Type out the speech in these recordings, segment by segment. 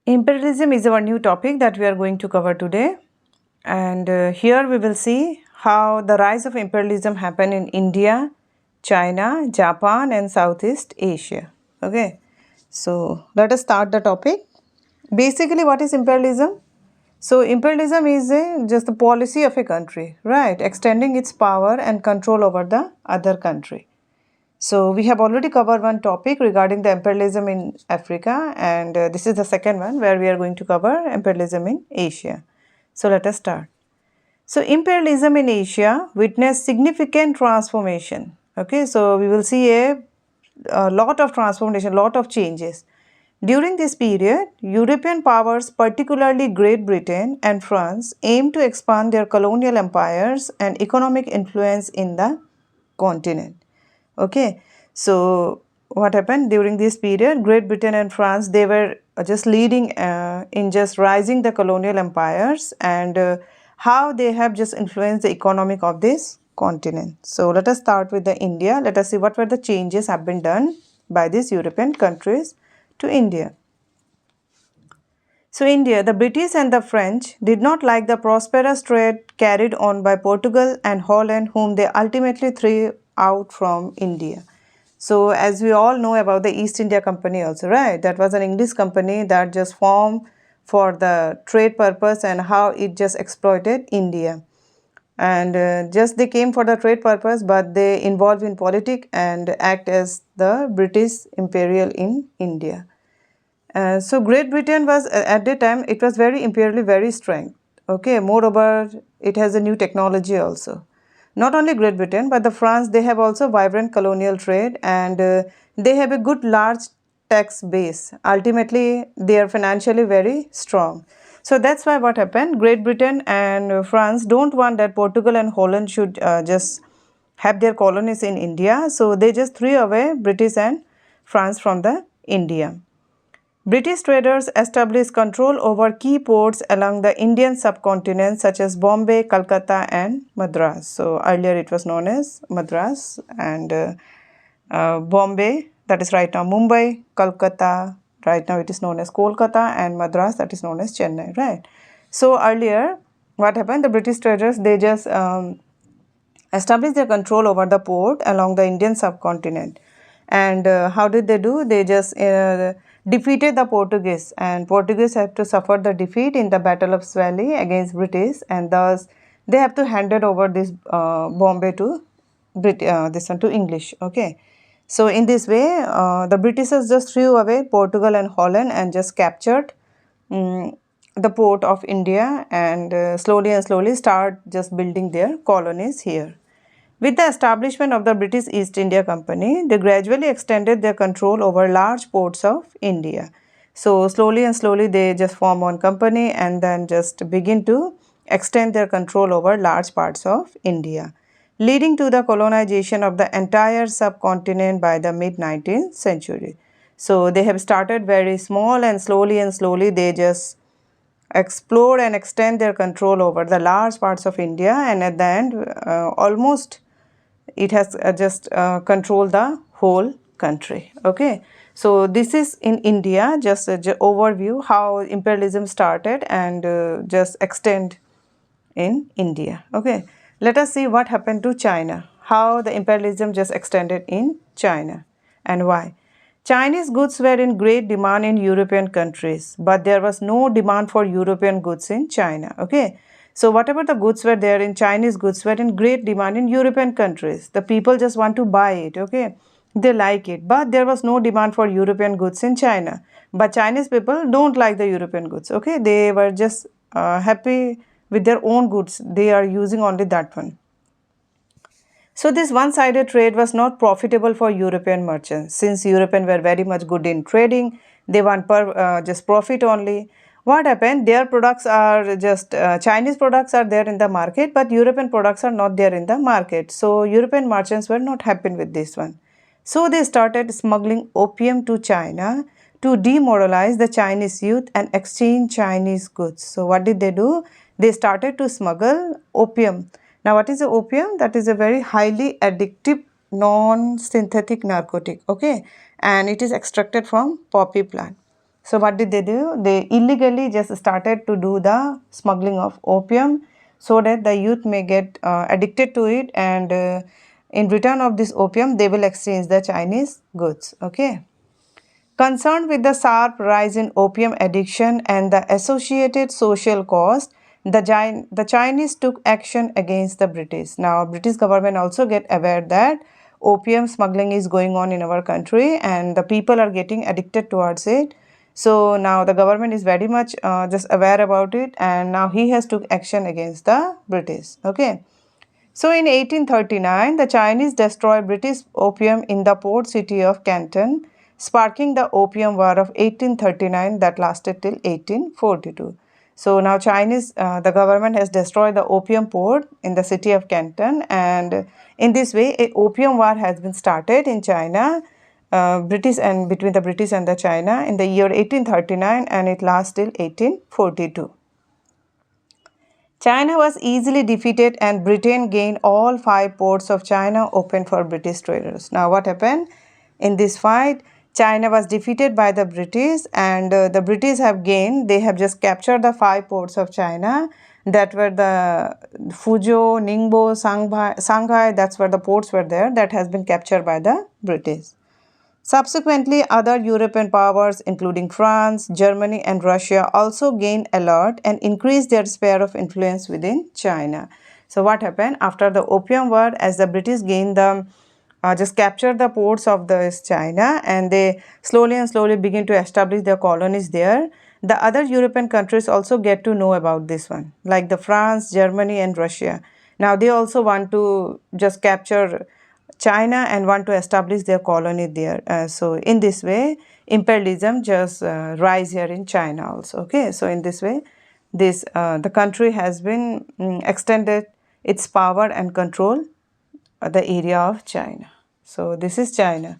Imperialism is our new topic that we are going to cover today, and here we will see how the rise of imperialism happened in India, China, Japan and Southeast Asia. Okay, so let us start the topic. Basically, what is imperialism? So imperialism is just the policy of a country, right, extending its power and control over the other country. So we have already covered one topic regarding the imperialism in Africa, and this is the second one where we are going to cover imperialism in Asia. So let us start. So imperialism in Asia witnessed significant transformation. Okay, so we will see a lot of transformation, lot of changes. During this period, European powers, particularly Great Britain and France, aimed to expand their colonial empires and economic influence in the continent. Okay, so what happened during this period? Great Britain and France, they were just leading in just rising the colonial empires, and how they have just influenced the economic of this continent. So let us start with the India. Let us see what were the changes have been done by these European countries to India. So India, the British and the French did not like the prosperous trade carried on by Portugal and Holland, whom they ultimately threw out from India. So as we all know about the East India Company also, right? That was an English company that just formed for the trade purpose, and how it just exploited India. And just they came for the trade purpose, but they involved in politics and act as the British imperial in India. So Great Britain was at that time, it was very imperially very strong. Okay, moreover it has a new technology also. Not only Great Britain but the France, they have also vibrant colonial trade, and they have a good large tax base. Ultimately they are financially very strong. So that's why what happened, Great Britain and France don't want that Portugal and Holland should just have their colonies in India. So they just threw away British and France from the India. British traders established control over key ports along the Indian subcontinent such as Bombay, Calcutta and Madras. So earlier it was known as Madras, and Bombay, that is right now Mumbai, Calcutta, right now it is known as Kolkata, and Madras, that is known as Chennai, right? So earlier what happened, the British traders, they just established their control over the port along the Indian subcontinent. And how did they do? They just defeated the Portuguese, and Portuguese had to suffer the defeat in the Battle of Swally against British, and thus they have to hand it over this Bombay to this one to English. Okay, so in this way the Britishers just threw away Portugal and Holland and just captured the port of India, and slowly and slowly start just building their colonies here. With the establishment of the British East India Company, they gradually extended their control over large ports of India. So slowly and slowly they just form one company and then just begin to extend their control over large parts of India, leading to the colonization of the entire subcontinent by the mid-19th century. So they have started very small, and slowly they just explore and extend their control over the large parts of India, and at the end almost it has just controlled the whole country. Okay, so this is in India, just overview how imperialism started and just extend in India. Okay, let us see what happened to China, how the imperialism just extended in China and why. Chinese goods were in great demand in European countries, but there was no demand for European goods in China. Okay, so whatever the goods were there in, Chinese goods were in great demand in European countries. The people just want to buy it. Okay, they like it, but there was no demand for European goods in China. But Chinese people don't like the European goods. Okay, they were just happy with their own goods. They are using only that one. So this one-sided trade was not profitable for European merchants. Since Europeans were very much good in trading, they want just profit only. What happened? Their products are just Chinese products are there in the market, but European products are not there in the market. So European merchants were not happy with this one. So they started smuggling opium to China to demoralize the Chinese youth and exchange Chinese goods. So what did they do? They started to smuggle opium. Now what is the opium? That is a very highly addictive non-synthetic narcotic. Okay, and it is extracted from poppy plant. So what did they do? They illegally just started to do the smuggling of opium so that the youth may get addicted to it, and in return of this opium they will exchange the Chinese goods. Okay. Concerned with the sharp rise in opium addiction and the associated social cost, the Chinese took action against the British. Now, British government also get aware that opium smuggling is going on in our country and the people are getting addicted towards it. So now the government is very much just aware about it, and now he has took action against the British. Okay. So in 1839, the Chinese destroyed British opium in the port city of Canton, sparking the Opium War of 1839 that lasted till 1842. So now the government has destroyed the opium port in the city of Canton, and in this way, a opium war has been started in China, British and between the British and the China in the year 1839, and it lasts till 1842. China was easily defeated and Britain gained all 5 ports of China open for British traders. Now what happened? In this fight, China was defeated by the British, and the British they have just captured the 5 ports of China. That were the Fuzhou, Ningbo, Shanghai, that's where the ports were there, that has been captured by the British. Subsequently, other European powers, including France, Germany, and Russia, also gained alert and increased their sphere of influence within China. So, what happened after the Opium War? As the British gained just captured the ports of this China, and they slowly and slowly begin to establish their colonies there. The other European countries also get to know about this one, like the France, Germany, and Russia. Now they also want to just capture China and want to establish their colony there. So in this way, imperialism just rise here in China also. Okay, so in this way, the country has been extended its power and control the area of China. So this is China.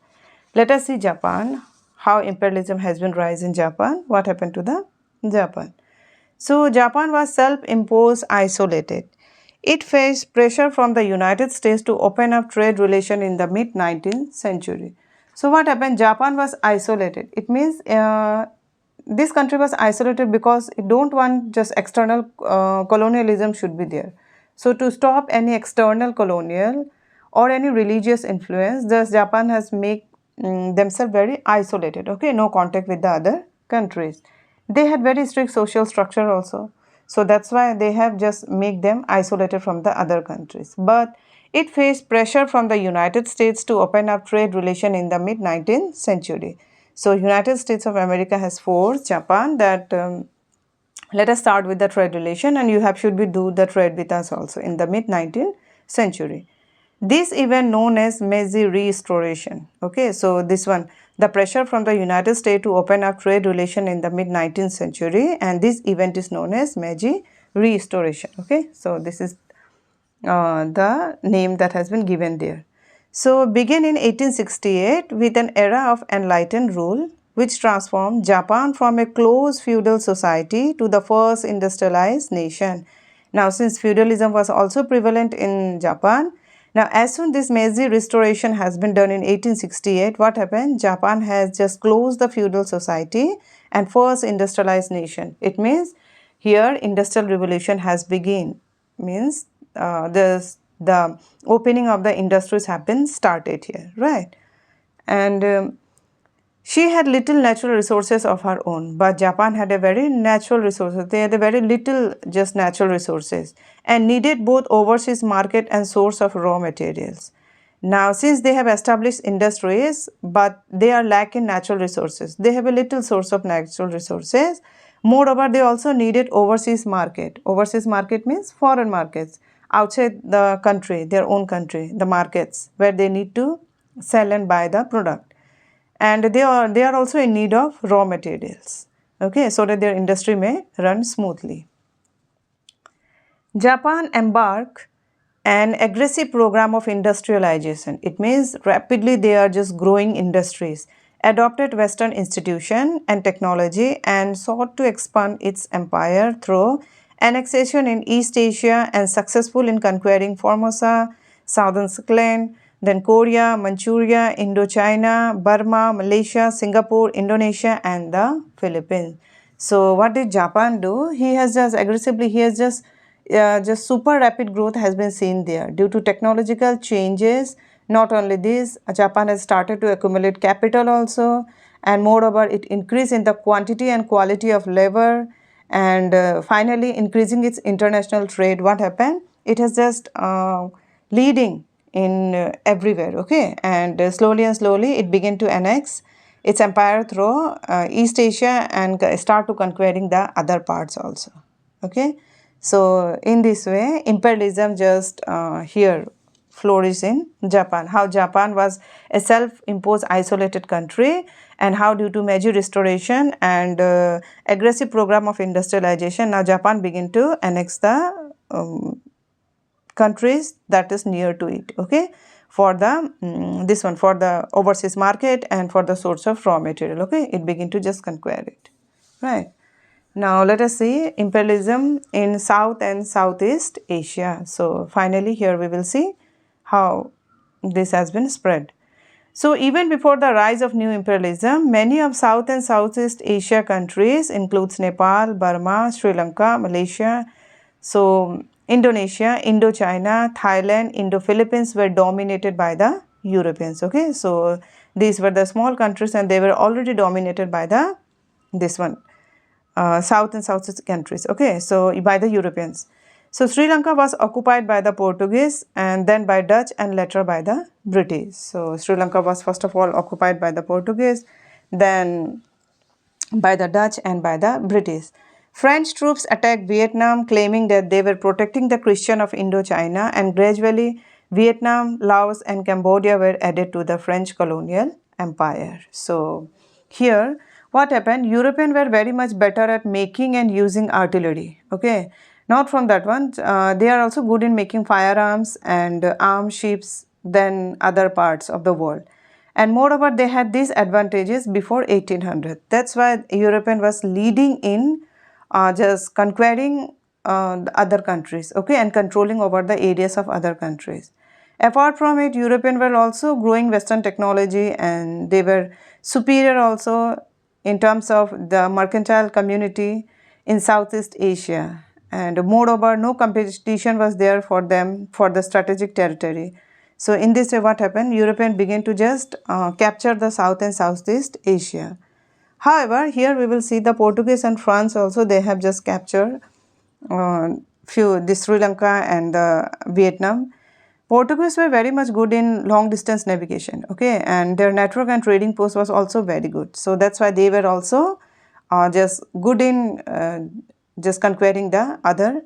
Let us see Japan. How imperialism has been rise in Japan. What happened to the Japan? So Japan was self-imposed, isolated. It faced pressure from the United States to open up trade relations in the mid-19th century. So what happened? Japan was isolated. It means this country was isolated because it don't want just external colonialism should be there. So to stop any external colonial or any religious influence, thus Japan has make themselves very isolated. Okay, no contact with the other countries. They had very strict social structure also. So that's why they have just make them isolated from the other countries. But it faced pressure from the United States to open up trade relation in the mid-19th century. So United States of America has forced Japan that let us start with the trade relation, and you should be do the trade with us also in the mid-19th century. This event known as Meiji Restoration. Okay, so this one, the pressure from the United States to open up trade relation in the mid-19th century, and this event is known as Meiji Restoration. Okay, so this is the name that has been given there. So begin in 1868 with an era of enlightened rule which transformed Japan from a closed feudal society to the first industrialized nation. Now since feudalism was also prevalent in Japan, now as soon this Meiji Restoration has been done in 1868, what happened? Japan has just closed the feudal society and first industrialized nation. It means here industrial revolution has begun, means the opening of the industries have been started here, right? And she had little natural resources of her own, but Japan had a very natural resources. They had a very little just natural resources and needed both overseas market and source of raw materials. Now, since they have established industries, but they are lacking natural resources, they have a little source of natural resources. Moreover, they also needed overseas market. Overseas market means foreign markets outside the country, their own country, the markets where they need to sell and buy the product. And they are also in need of raw materials, okay, so that their industry may run smoothly. Japan embarked an aggressive program of industrialization. It means rapidly they are just growing industries, adopted Western institution and technology, and sought to expand its empire through annexation in East Asia and successful in conquering Formosa, Southern Scotland, then Korea, Manchuria, Indochina, Burma, Malaysia, Singapore, Indonesia, and the Philippines. So what did Japan do? He has just aggressively, he has just super rapid growth has been seen there due to technological changes. Not only this, Japan has started to accumulate capital also, and moreover it increased in the quantity and quality of labor, and finally increasing its international trade. What happened? It has just leading in everywhere, okay, and slowly and slowly it began to annex its empire through East Asia and start to conquering the other parts also, okay. So in this way imperialism just here flourished in Japan. How Japan was a self-imposed isolated country, and how due to Meiji restoration and aggressive program of industrialization, now Japan began to annex the countries that is near to it, okay, for the this one, for the overseas market and for the source of raw material, okay, it begin to just conquer it, right. Now let us see imperialism in South and Southeast Asia. So finally here we will see how this has been spread. So even before the rise of new imperialism, many of South and Southeast Asia countries includes Nepal, Burma, Sri Lanka, Malaysia, so Indonesia, Indochina, Thailand, Indo-Philippines were dominated by the Europeans, okay. So these were the small countries and they were already dominated by the this one South and Southeast countries, okay, so by the Europeans. So Sri Lanka was occupied by the Portuguese and then by Dutch and later by the British. So Sri Lanka was first of all occupied by the Portuguese, then by the Dutch and by the British. French troops attacked Vietnam claiming that they were protecting the Christian of Indochina, and gradually Vietnam, Laos and Cambodia were added to the French colonial empire. So here what happened, Europeans were very much better at making and using artillery, okay. Not from that one, they are also good in making firearms and armed ships than other parts of the world. And moreover, they had these advantages before 1800. That's why European was leading in just conquering the other countries, okay, and controlling over the areas of other countries. Apart from it, Europeans were also growing Western technology, and they were superior also in terms of the mercantile community in Southeast Asia. And moreover, no competition was there for them for the strategic territory. So in this way, what happened? Europeans began to just capture the South and Southeast Asia. However, here we will see the Portuguese and France also, they have just captured the Sri Lanka and the Vietnam. Portuguese were very much good in long distance navigation, okay, and their network and trading post was also very good. So that's why they were also just good in just conquering the other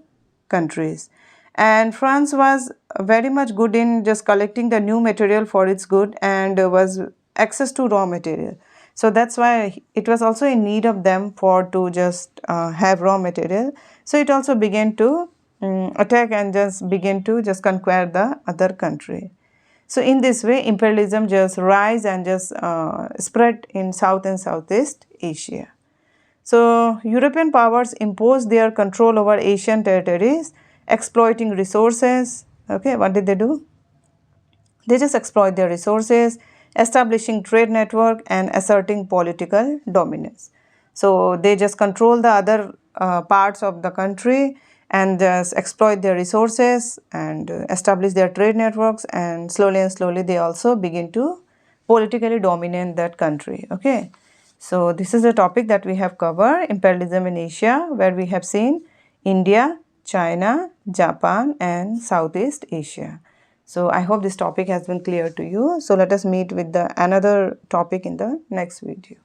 countries. And France was very much good in just collecting the new material for its good and was access to raw material. So that's why it was also in need of them for to just have raw material. So it also began to attack and just begin to just conquer the other country. So in this way, imperialism just rise and just spread in South and Southeast Asia. So European powers imposed their control over Asian territories, exploiting resources. Okay, what did they do? They just exploit their resources, establishing trade network and asserting political dominance. So they just control the other parts of the country and just exploit their resources and establish their trade networks, and slowly they also begin to politically dominate that country, okay. So this is the topic that we have covered, imperialism in Asia, where we have seen India, China, Japan and Southeast Asia. So I hope this topic has been clear to you. So let us meet with the another topic in the next video.